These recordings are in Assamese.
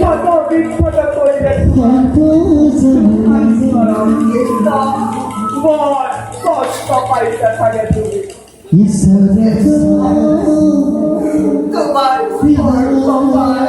কত বিপদ করিলেন বল কষ্ট পাইতে থাকে তুমি তোমার তোমার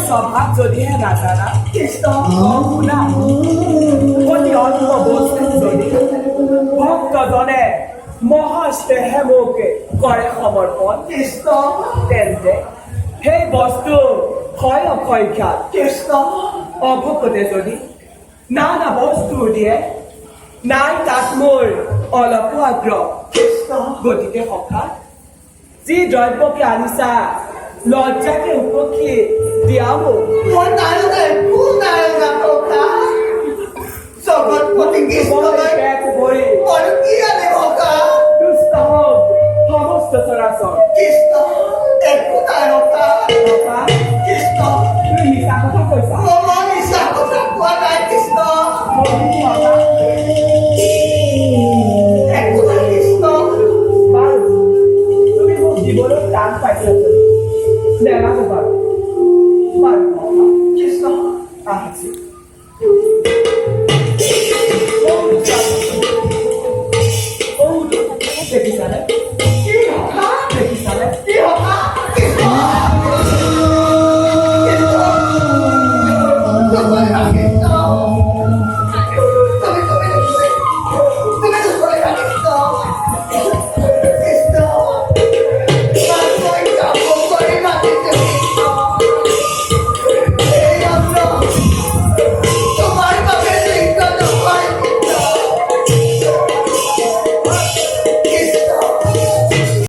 স্বভাব যদিহে নাজানা কৃষ্ণ শুনা অতি অল্প বস্তু যদি ভক্তজনে মহাস্নেহে মোকে কৰে সমৰ্পণ কৃষ্ণ তেন্তে সেই বস্তু হয় অক্ষয়খ্যাত কৃষ্ণ অভকতে যদি নানা বস্তু দিয়ে নাই তাত মোৰ অলপো আগ্ৰহ কৃষ্ণ গতিকে সখা যি দ্ৰব্যকে আনিছা লজ্জাকে উপক্ষী দিয়াব মই নাৰদে সখা জগৎপতি কৃষ্ণলৈ ভৰি মই কি আনে সখা দুষ্ট হওক সমস্ত চৰাচৰ কৃষ্ণ একো নাই সখা কৃষ্ণ তুমি মিছা কথা কৈছা মই মিছা কথা কোৱা নাই কৃষ্ণ একো নাই কৃষ্ণ বাৰু তুমি মোক জীৱনত টান পাইছা নেলাগো বাৰু বাৰু কৃষ্ণ আহিছে দেখিছানে